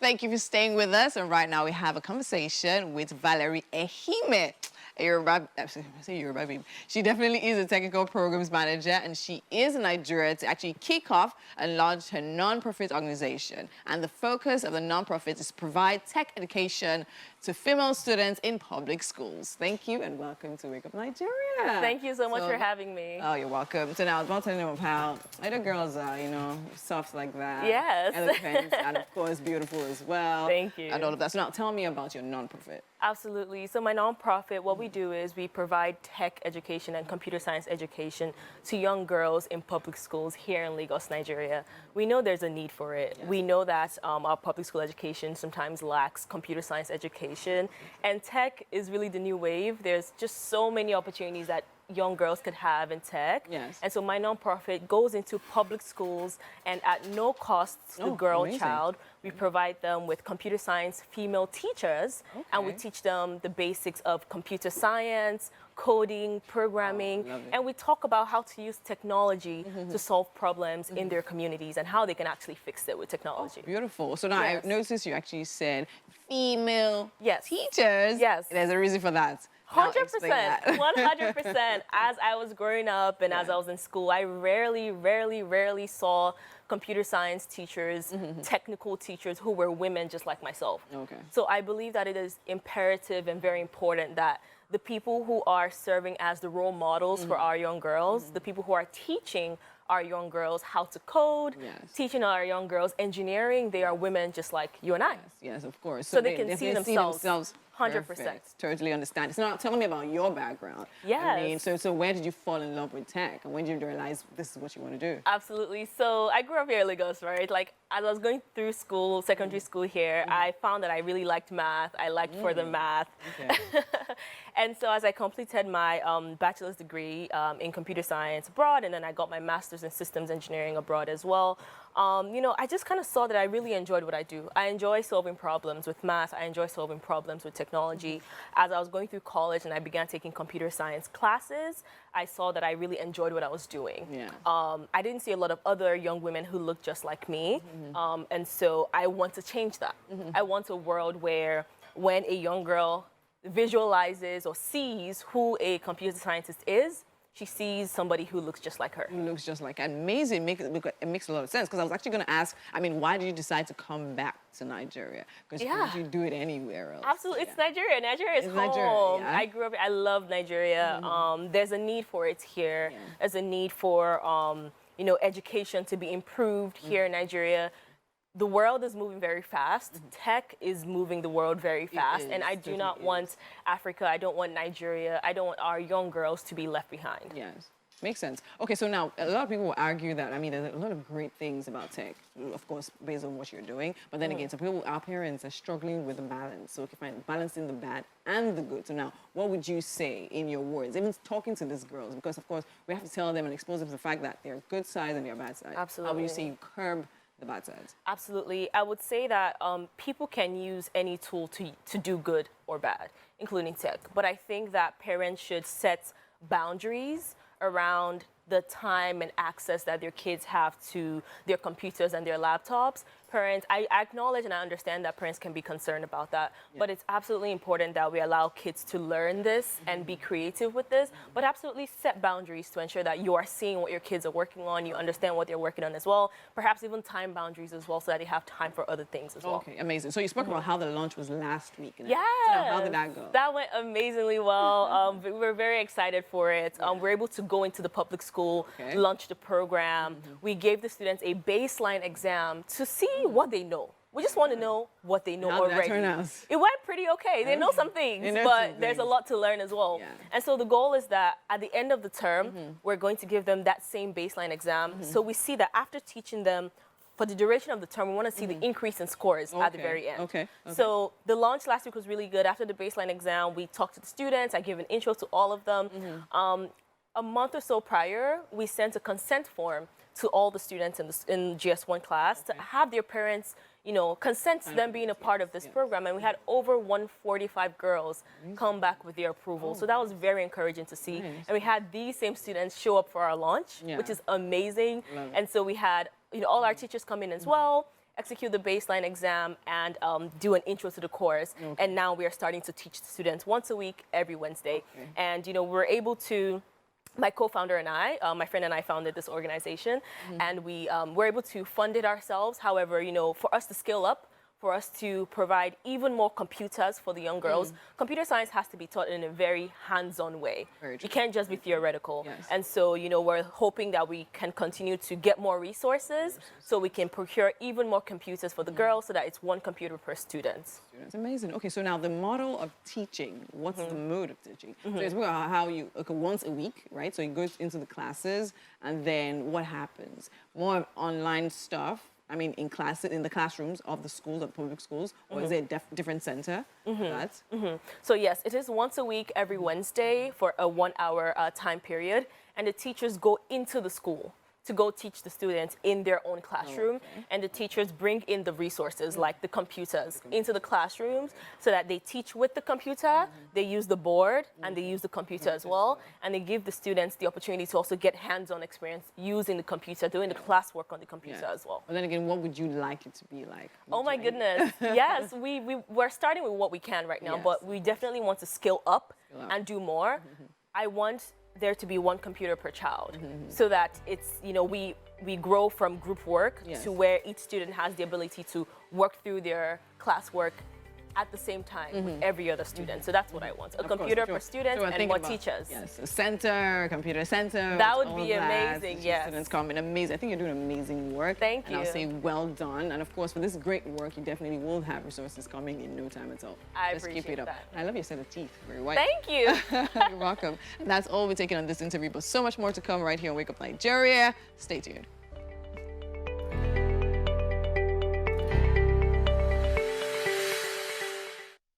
Thank you for staying with us. And right now we have a conversation with Valerie Ehimen. She definitely is a technical programs manager, and she is in Nigeria to actually kick off and launch her non-profit organization. And the focus of the non-profit is to provide tech education to female students in public schools. Thank you and welcome to Wake Up Nigeria. Thank you so much for having me. Oh, you're welcome. So now I was about to tell you of how little girls are, soft like that. Yes. Eloquent and of course beautiful as well. Thank you. And all of that. So now tell me about your non-profit. Absolutely. So my nonprofit, what we do is we provide tech education and computer science education to young girls in public schools here in Lagos, Nigeria. We know there's a need for it. Yes. We know that our public school education sometimes lacks computer science education, and tech is really the new wave. There's just so many opportunities that young girls could have in tech. Yes. And so my nonprofit goes into public schools, and at no cost to the girl child, we provide them with computer science female teachers, and we teach them the basics of computer science, coding, programming, and we talk about how to use technology to solve problems in their communities and how they can actually fix it with technology. Beautiful. So now I noticed you actually said female teachers. Yes. There's a reason for that. 100%, 100%. As I was growing up and as I was in school, I rarely saw computer science teachers, technical teachers who were women just like myself. Okay. So I believe that it is imperative and very important that the people who are serving as the role models for our young girls, the people who are teaching our young girls how to code, teaching our young girls engineering, they are women just like you and I. Yes, of course. So they can see themselves. 100%. Perfect. Totally understand. So now tell me about your background. Yes. I mean, so where did you fall in love with tech? And when did you realize this is what you want to do? Absolutely. So I grew up here in Lagos, right? Like, as I was going through school, secondary school here, I found that I really liked math. I liked further math. Okay. And so as I completed my bachelor's degree in computer science abroad, and then I got my master's in systems engineering abroad as well, I just kind of saw that I really enjoyed what I do. I enjoy solving problems with math. I enjoy solving problems with technology. As I was going through college and I began taking computer science classes, I saw that I really enjoyed what I was doing. Yeah. I didn't see a lot of other young women who looked just like me. And so I want to change that. I want a world where when a young girl visualizes or sees who a computer scientist is, she sees somebody who looks just like her. Who looks just like her. Amazing. It makes a lot of sense, because I was actually going to ask, I mean, why did you decide to come back to Nigeria? Because you do it anywhere else. Absolutely. It's Nigeria. Nigeria is home. I grew up, I love Nigeria. There's a need for it here. There's a need for, education to be improved here in Nigeria. The world is moving very fast. Tech is moving the world very fast. And I do not want Africa, I don't want Nigeria, I don't want our young girls to be left behind. Yes, makes sense. Okay, so now a lot of people will argue that, I mean, there's a lot of great things about tech, of course, based on what you're doing. But then again, our parents are struggling with the balance. So balancing the bad and the good. So now, what would you say in your words, even talking to these girls? Because, of course, we have to tell them and expose them to the fact that there are good sides and there are bad sides. Absolutely. How would you say you curb the bad sides? Absolutely. I would say that people can use any tool to do good or bad, including tech. But I think that parents should set boundaries around the time and access that their kids have to their computers and their laptops. Parents, I acknowledge and I understand that parents can be concerned about that, but it's absolutely important that we allow kids to learn this and be creative with this, but absolutely set boundaries to ensure that you are seeing what your kids are working on, you understand what they're working on as well, perhaps even time boundaries as well so that they have time for other things as well. Okay, amazing. So you spoke about how the launch was last week. Yeah. So how did that go? That went amazingly well. We were very excited for it. We were able to go into the public school, launch the program. We gave the students a baseline exam to see what they know. We just want to know what they know already. How did that turn out? It went pretty okay. They know some things, but there's a lot to learn as well. Yeah. And so the goal is that at the end of the term, we're going to give them that same baseline exam. So we see that after teaching them for the duration of the term, we want to see the increase in scores at the very end. So the launch last week was really good. After the baseline exam, we talked to the students. I gave an intro to all of them. A month or so prior, we sent a consent form to all the students in GS1 class to have their parents, consent to them being a part of this program. And we had over 145 girls come back with their approval. So that was very encouraging to see. And we had these same students show up for our launch, which is amazing. And so we had, all our teachers come in as well. execute the baseline exam, and do an intro to the course. Okay. And now we are starting to teach the students once a week, every Wednesday. Okay. And, you know, we're able to, my co-founder and I, my friend and I founded this organization, and we were able to fund it ourselves. However, you know, for us to scale up, for us to provide even more computers for the young girls, computer science has to be taught in a very hands-on way. It can't just be theoretical. Yes. And so, you know, we're hoping that we can continue to get more resources so we can procure even more computers for the girls so that it's one computer per student. That's amazing. Okay, so now the model of teaching, what's the mode of teaching? So it's about how you, okay, once a week, right? So you go into the classes, and then what happens? More online stuff, I mean, in classes, in the classrooms of the schools, of the public schools, or is it a different center? So yes, it is once a week, every Wednesday for a 1 hour time period, and the teachers go into the school to go teach the students in their own classroom, and the teachers bring in the resources like the computers into the classrooms so that they teach with the computer, they use the board, and they use the computer as well, and they give the students the opportunity to also get hands-on experience using the computer, doing the classwork on the computer as well. But then again, what would you like it to be like? Oh my goodness, yes, we're starting with what we can right now, but we definitely want to scale up and do more. I want there to be one computer per child, so that it's, you know, we grow from group work to where each student has the ability to work through their classwork at the same time with every other student. So that's what I want. A computer per student and more teachers. Yes, a center, a computer center. That would be amazing, yes. Students come in, amazing. I think you're doing amazing work. Thank you. And I'll say well done. And of course, for this great work, you definitely will have resources coming in no time at all. Just keep it up. That. I love your set of teeth, very white. Thank you. You're welcome. And that's all we're taking on this interview, but so much more to come right here on Wake Up Nigeria. Stay tuned.